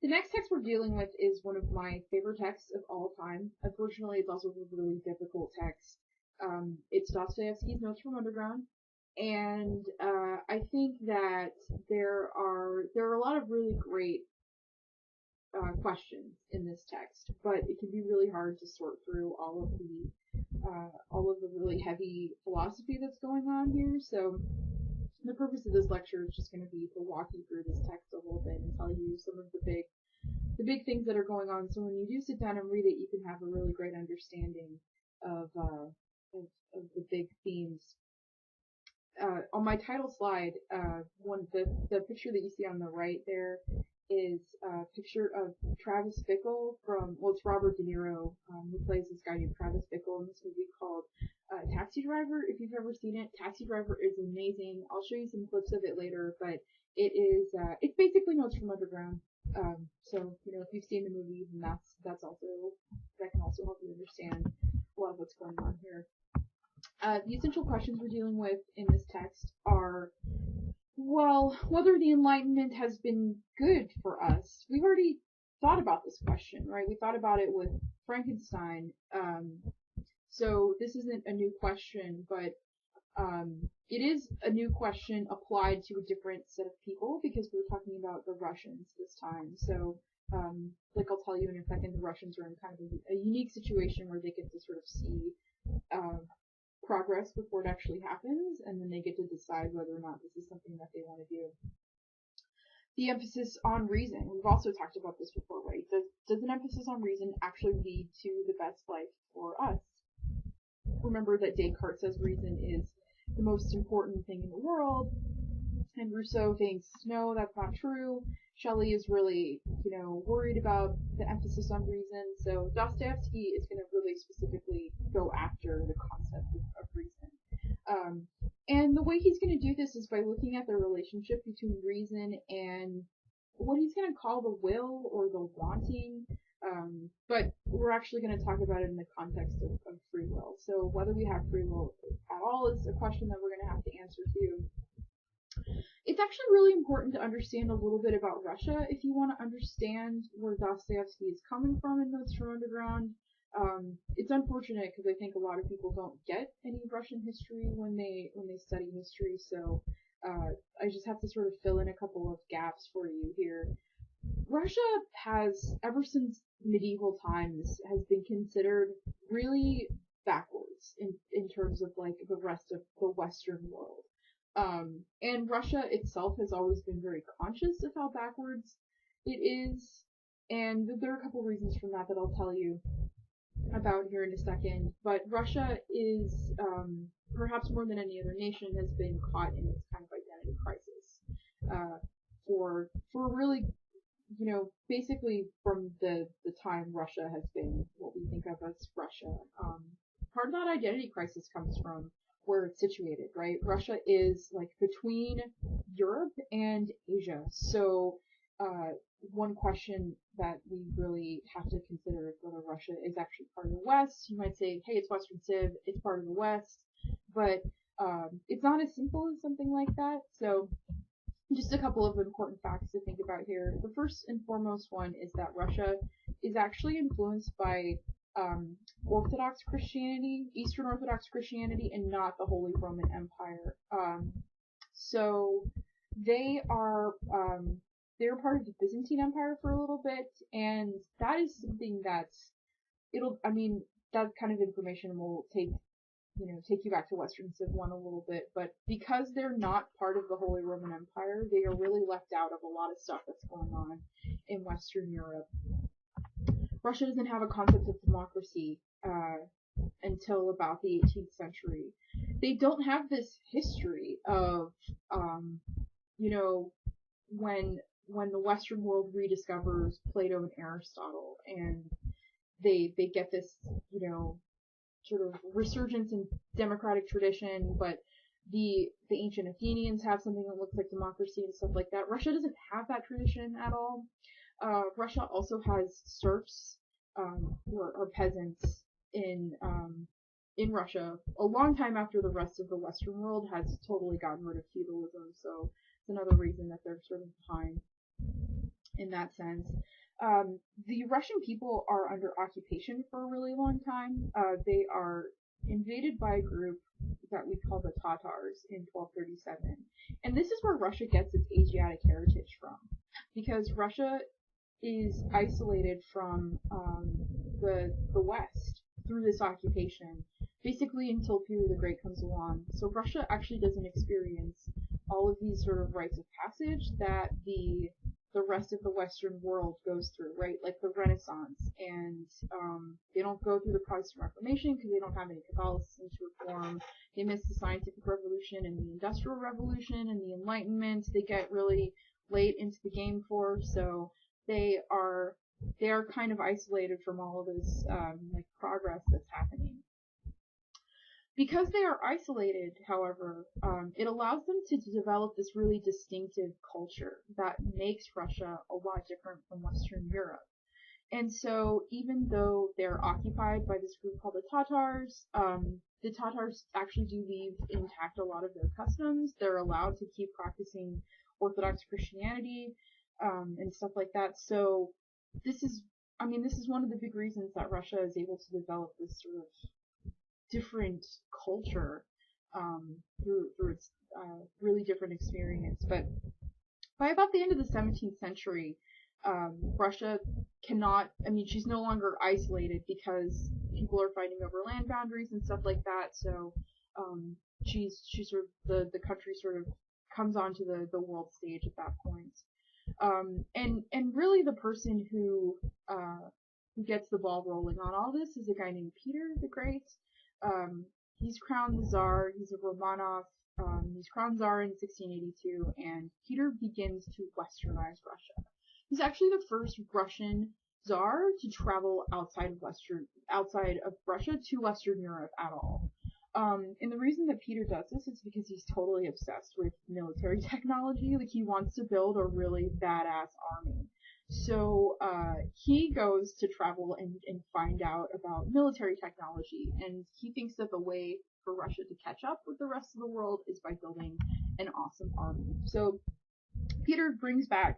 The next text we're dealing with is one of my favorite texts of all time. Unfortunately, it's also a really difficult text. It's Dostoevsky's Notes from Underground, and I think that there are a lot of really great questions in this text, but it can be really hard to sort through all of the really heavy philosophy that's going on here. So the purpose of this lecture is just going to be to walk you through this text a little bit and tell you some of the big things that are going on. So when you do sit down and read it, you can have a really great understanding of the big themes. On my title slide, the picture that you see on the right there is a picture of Travis Bickle it's Robert De Niro, who plays this guy named Travis Bickle in this movie called Taxi Driver. If you've ever seen it, Taxi Driver is amazing. I'll show you some clips of it later, but it's basically Notes from Underground. So, if you've seen the movie, then that can also help you understand a lot of what's going on here. The essential questions we're dealing with in this text are, well, whether the Enlightenment has been good for us. We've already thought about this question, right? We thought about it with Frankenstein. So this isn't a new question, but it is a new question applied to a different set of people because we're talking about the Russians this time. So, like I'll tell you in a second, the Russians are in kind of a unique situation where they get to sort of see progress before it actually happens, and then they get to decide whether or not this is something that they want to do. The emphasis on reason. We've also talked about this before, right? Does an emphasis on reason actually lead to the best life for us? Remember that Descartes says reason is the most important thing in the world, and Rousseau thinks, no, that's not true. Shelley is really, worried about the emphasis on reason, so Dostoevsky is going to really specifically go after the concept of reason. And the way he's going to do this is by looking at the relationship between reason and what he's going to call the will or the wanting, but we're actually going to talk about it in the context of free will. So whether we have free will at all is a question that we're going to have to answer too. It's actually really important to understand a little bit about Russia if you want to understand where Dostoevsky is coming from in Notes from Underground. It's unfortunate because I think a lot of people don't get any Russian history when they study history, so I just have to sort of fill in a couple of gaps for you here. Russia has, ever since medieval times, has been considered really backwards in terms of like the rest of the Western world. And Russia itself has always been very conscious of how backwards it is, and there are a couple reasons for that I'll tell you about here in a second. But Russia is, perhaps more than any other nation, has been caught in this kind of identity crisis for really, basically from the time Russia has been what we think of as Russia. Part of that identity crisis comes from where it's situated, right? Russia is like between Europe and Asia. So one question that we really have to consider is whether Russia is actually part of the West. You might say, hey, it's Western Civ, it's part of the West, but it's not as simple as something like that. So just a couple of important facts to think about here. The first and foremost one is that Russia is actually influenced by Orthodox Christianity, Eastern Orthodox Christianity, and not the Holy Roman Empire. So they're part of the Byzantine Empire for a little bit, and that is something that kind of information will take you back to Western Civ 1 a little bit, but because they're not part of the Holy Roman Empire, they are really left out of a lot of stuff that's going on in Western Europe. Russia doesn't have a concept of democracy until about the 18th century. They don't have this history of, when the Western world rediscovers Plato and Aristotle, and they get this, sort of resurgence in democratic tradition, but the ancient Athenians have something that looks like democracy and stuff like that. Russia doesn't have that tradition at all. Russia also has serfs, or peasants in Russia a long time after the rest of the Western world has totally gotten rid of feudalism, so it's another reason that they're sort of behind. in that sense. The Russian people are under occupation for a really long time. They are invaded by a group that we call the Tatars in 1237. And this is where Russia gets its Asiatic heritage from. Because Russia is isolated from the West through this occupation, basically until Peter the Great comes along. So Russia actually doesn't experience all of these sort of rites of passage that the rest of the Western world goes through, right? Like the Renaissance, and they don't go through the Protestant Reformation because they don't have any Catholicism to reform. They miss the Scientific Revolution and the Industrial Revolution and the Enlightenment. They get really late into the game for, so they are kind of isolated from all of this like progress that's happening. Because they are isolated, however, it allows them to develop this really distinctive culture that makes Russia a lot different from Western Europe. And so, even though they're occupied by this group called the Tatars actually do leave intact a lot of their customs. They're allowed to keep practicing Orthodox Christianity and stuff like that. So, this is one of the big reasons that Russia is able to develop this sort of different culture through its really different experience. But by about the end of the 17th century, Russia cannot, she's no longer isolated because people are fighting over land boundaries and stuff like that. So she's sort of, the country sort of comes onto the world stage at that point. And really the person who gets the ball rolling on all this is a guy named Peter the Great. He's crowned the Tsar. He's a Romanov. He's crowned Tsar in 1682, and Peter begins to westernize Russia. He's actually the first Russian Tsar to travel outside of Russia to Western Europe at all. And the reason that Peter does this is because he's totally obsessed with military technology. Like, he wants to build a really badass army. So he goes to travel and find out about military technology, and he thinks that the way for Russia to catch up with the rest of the world is by building an awesome army. So Peter brings back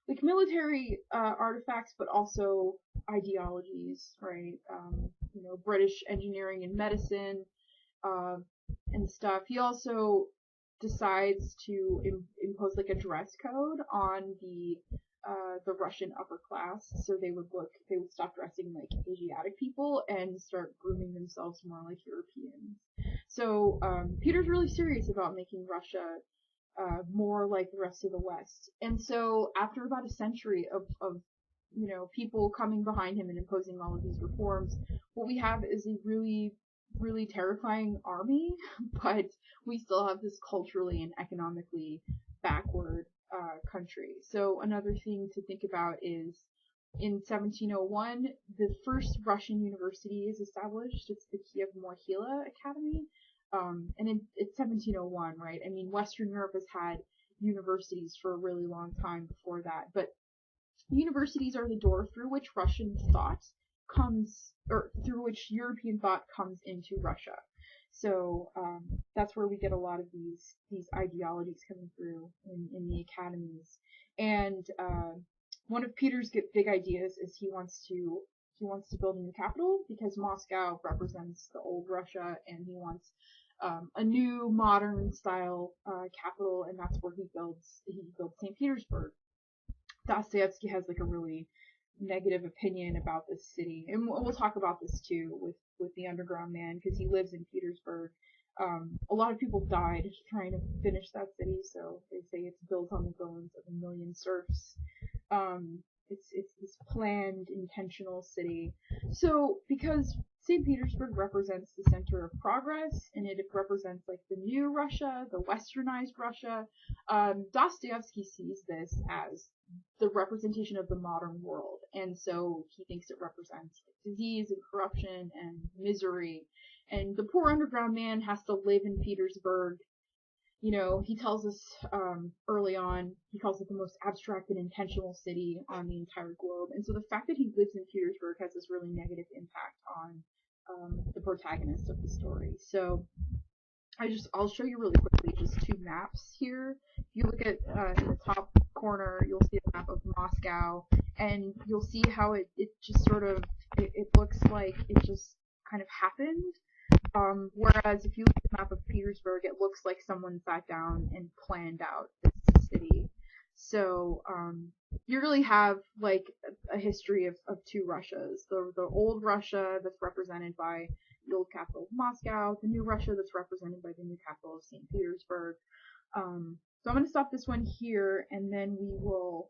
like military artifacts, but also ideologies, right? British engineering and medicine and stuff. He also decides to impose like a dress code on the Russian upper class, so they would stop dressing like Asiatic people and start grooming themselves more like Europeans. So Peter's really serious about making Russia more like the rest of the West. And so after about a century of people coming behind him and imposing all of these reforms, what we have is a really, really terrifying army, but we still have this culturally and economically backward country. So another thing to think about is in 1701, the first Russian university is established. It's the Kiev Mohyla Academy. And it's 1701, right? Western Europe has had universities for a really long time before that, but universities are the door through which through which European thought comes into Russia. So that's where we get a lot of these ideologies coming through in the academies. And one of Peter's big ideas is he wants to build a new capital, because Moscow represents the old Russia, and he wants a new modern style capital, and that's where he builds St. Petersburg. Dostoevsky has like a really negative opinion about this city, and we'll talk about this too with the Underground Man, because he lives in Petersburg. A lot of people died trying to finish that city, so they say it's built on the bones of a million serfs. It's this planned, intentional city. So because St. Petersburg represents the center of progress, and it represents like the new Russia, the westernized Russia, Dostoevsky sees this as the representation of the modern world, and so he thinks it represents like disease and corruption and misery, and the poor underground man has to live in Petersburg. He tells us early on, he calls it the most abstract and intentional city on the entire globe. And so the fact that he lives in Petersburg has this really negative impact on the protagonist of the story. So I'll show you really quickly just two maps here. If you look at in the top corner, you'll see a map of Moscow, and you'll see how it just sort of, it looks like it just kind of happened. Whereas if you look at the map of Petersburg, it looks like someone sat down and planned out this city. So, you really have like a history of two Russias. The old Russia that's represented by the old capital of Moscow, the new Russia that's represented by the new capital of St. Petersburg. So I'm going to stop this one here, and then we'll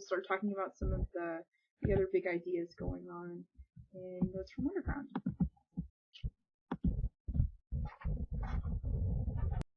start talking about some of the other big ideas going on in Notes from Underground.